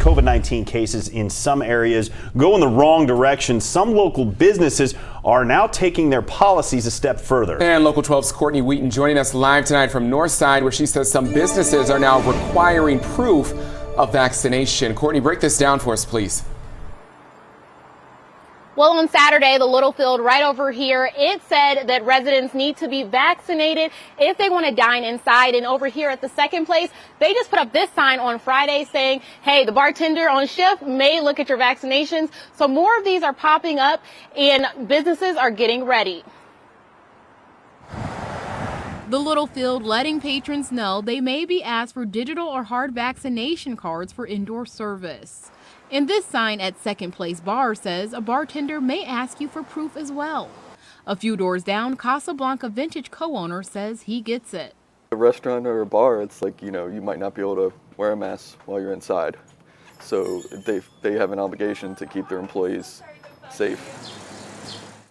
COVID-19 cases in some areas go in the wrong direction, some local businesses are now taking their policies a step further. And Local 12's Courtney Wheaton joining us live tonight from Northside, where she says some businesses are now requiring proof of vaccination. Courtney, break this down for us, please. Well, on Saturday, the Littlefield right over here, it said that residents need to be vaccinated if they want to dine inside. And over here at the second place, they just put up this sign on Friday saying, hey, the bartender on shift may look at your vaccinations. So more of these are popping up and businesses are getting ready. The Littlefield letting patrons know they may be asked for digital or hard vaccination cards for indoor service. And this sign at Second Place Bar says a bartender may ask you for proof as well. A few doors down, Casablanca Vintage co-owner says he gets it. A restaurant or a bar, it's like, you might not be able to wear a mask while you're inside. So they have an obligation to keep their employees safe.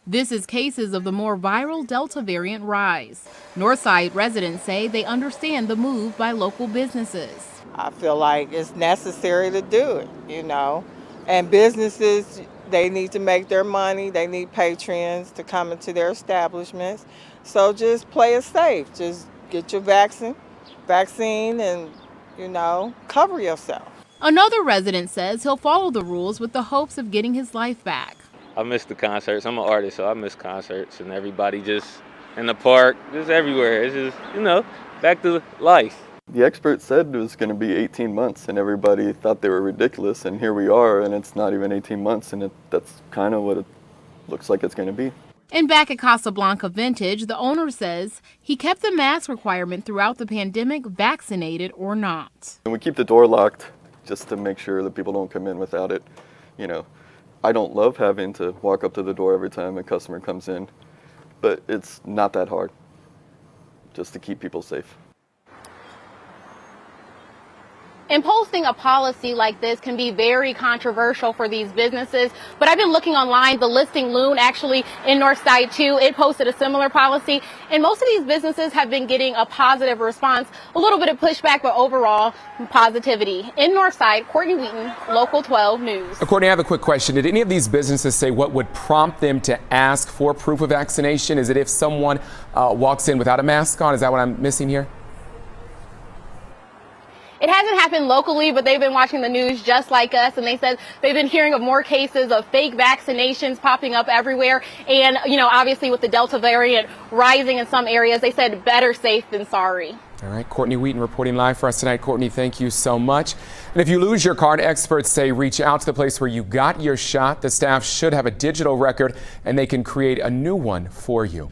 This is cases of the more viral Delta variant rise. Northside residents say they understand the move by local businesses. I feel like it's necessary to do it, and businesses, they need to make their money. They need patrons to come into their establishments. So just play it safe. Just get your vaccine and, cover yourself. Another resident says he'll follow the rules with the hopes of getting his life back. I miss the concerts. I'm an artist, so I miss concerts and everybody just in the park, just everywhere. It's just, back to life. The experts said it was going to be 18 months, and everybody thought they were ridiculous, and here we are, and it's not even 18 months, and that's kind of what it looks like it's going to be. And back at Casablanca Vintage, the owner says he kept the mask requirement throughout the pandemic, vaccinated or not. And we keep the door locked just to make sure that people don't come in without it. I don't love having to walk up to the door every time a customer comes in, but it's not that hard just to keep people safe. Imposing a policy like this can be very controversial for these businesses, but I've been looking online. The Listing Loon, actually in Northside too, it posted a similar policy, and most of these businesses have been getting a positive response, a little bit of pushback, but overall positivity. In Northside, Courtney Wheaton, Local 12 News. Courtney, I have a quick question. Did any of these businesses say what would prompt them to ask for proof of vaccination? Is it if someone walks in without a mask on? Is that what I'm missing here? It hasn't happened locally, but they've been watching the news just like us, and they said they've been hearing of more cases of fake vaccinations popping up everywhere. And, obviously with the Delta variant rising in some areas, they said better safe than sorry. All right, Courtney Wheaton reporting live for us tonight. Courtney, thank you so much. And if you lose your card, experts say reach out to the place where you got your shot. The staff should have a digital record, and they can create a new one for you.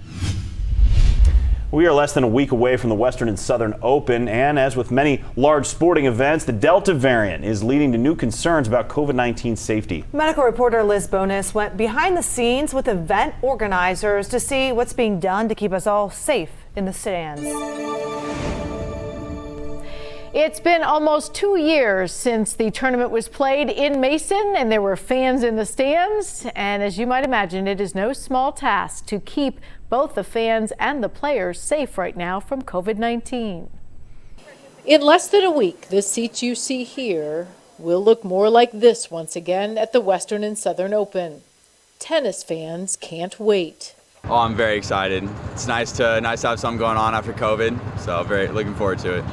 We are less than a week away from the Western and Southern Open, and as with many large sporting events, the Delta variant is leading to new concerns about COVID-19 safety. Medical reporter Liz Bonus went behind the scenes with event organizers to see what's being done to keep us all safe in the stands. It's been almost 2 years since the tournament was played in Mason, and there were fans in the stands. And as you might imagine, it is no small task to keep both the fans and the players safe right now from COVID-19. In less than a week, the seats you see here will look more like this once again at the Western and Southern Open. Tennis fans can't wait. Oh, I'm very excited. It's nice to have something going on after COVID, so very looking forward to it.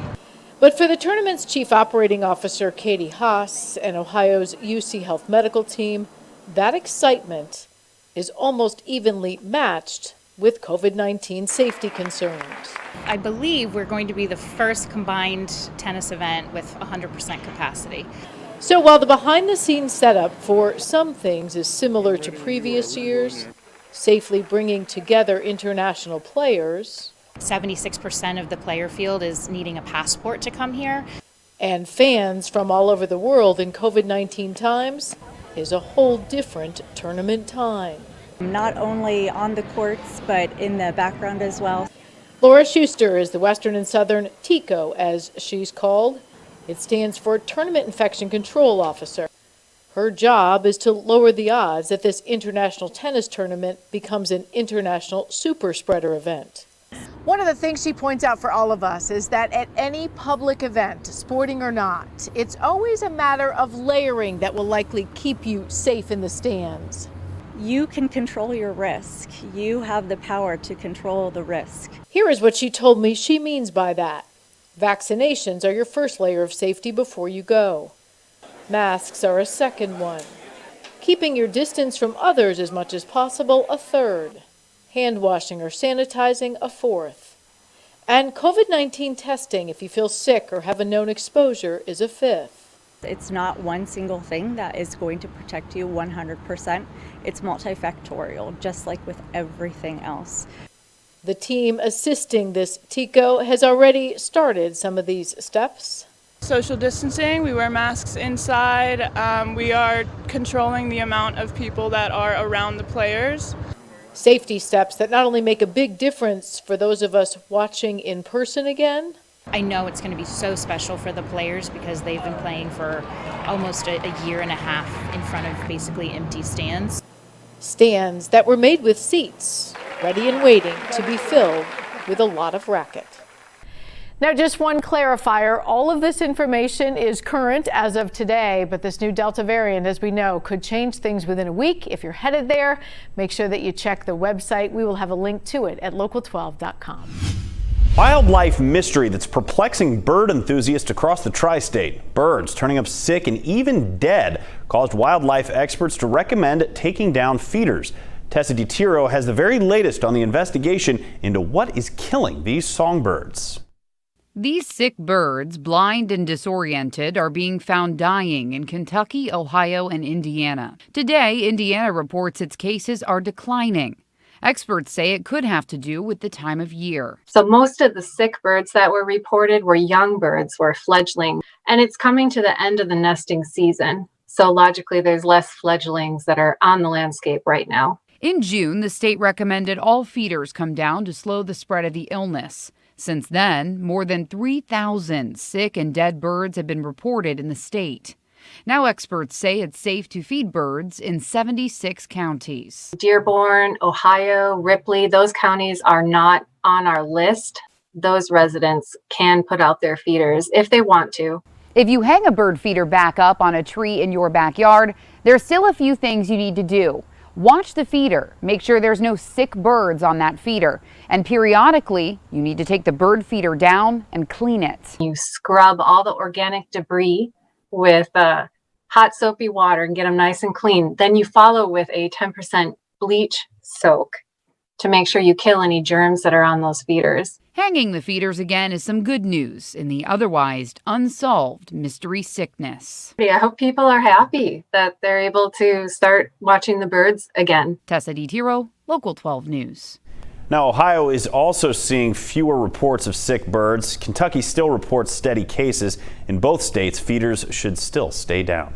But for the tournament's chief operating officer, Katie Haas, and Ohio's UC Health medical team, that excitement is almost evenly matched with COVID-19 safety concerns. I believe we're going to be the first combined tennis event with 100% capacity. So while the behind-the-scenes setup for some things is similar to previous years, safely bringing together international players, 76% of the player field is needing a passport to come here. And fans from all over the world in COVID-19 times is a whole different tournament time. Not only on the courts, but in the background as well. Laura Schuster is the Western and Southern TICO, as she's called. It stands for Tournament Infection Control Officer. Her job is to lower the odds that this international tennis tournament becomes an international super spreader event. One of the things she points out for all of us is that at any public event, sporting or not, it's always a matter of layering that will likely keep you safe in the stands. You can control your risk. You have the power to control the risk. Here is what she told me she means by that. Vaccinations are your first layer of safety before you go. Masks are a second one. Keeping your distance from others as much as possible, a third. Hand washing or sanitizing, a fourth. And COVID-19 testing if you feel sick or have a known exposure is a fifth. It's not one single thing that is going to protect you 100%. It's multifactorial, just like with everything else. The team assisting this TICO has already started some of these steps. Social distancing, we wear masks inside. We are controlling the amount of people that are around the players. Safety steps that not only make a big difference for those of us watching in person again. I know it's going to be so special for the players because they've been playing for almost a year and a half in front of basically empty stands. Stands that were made with seats, ready and waiting to be filled with a lot of racket. Now, just one clarifier, all of this information is current as of today, but this new Delta variant, as we know, could change things within a week. If you're headed there, make sure that you check the website. We will have a link to it at local12.com. Wildlife mystery that's perplexing bird enthusiasts across the tri-state. Birds turning up sick and even dead caused wildlife experts to recommend taking down feeders. Tessa DiTiro has the very latest on the investigation into what is killing these songbirds. These sick birds, blind and disoriented, are being found dying in Kentucky, Ohio, and Indiana. Today, Indiana reports its cases are declining. Experts say it could have to do with the time of year. So most of the sick birds that were reported were young birds, were fledgling, and it's coming to the end of the nesting season. So logically, there's less fledglings that are on the landscape right now. In June, the state recommended all feeders come down to slow the spread of the illness. Since then, more than 3,000 sick and dead birds have been reported in the state. Now experts say it's safe to feed birds in 76 counties. Dearborn, Ohio, Ripley, those counties are not on our list. Those residents can put out their feeders if they want to. If you hang a bird feeder back up on a tree in your backyard, there's still a few things you need to do. Watch the feeder. Make sure there's no sick birds on that feeder. And periodically, you need to take the bird feeder down and clean it. You scrub all the organic debris with hot soapy water and get them nice and clean. Then you follow with a 10% bleach soak to make sure you kill any germs that are on those feeders. Hanging the feeders again is some good news in the otherwise unsolved mystery sickness. I hope people are happy that they're able to start watching the birds again. Tessa DiTiro, Local 12 News. Now, Ohio is also seeing fewer reports of sick birds. Kentucky still reports steady cases. In both states, feeders should still stay down.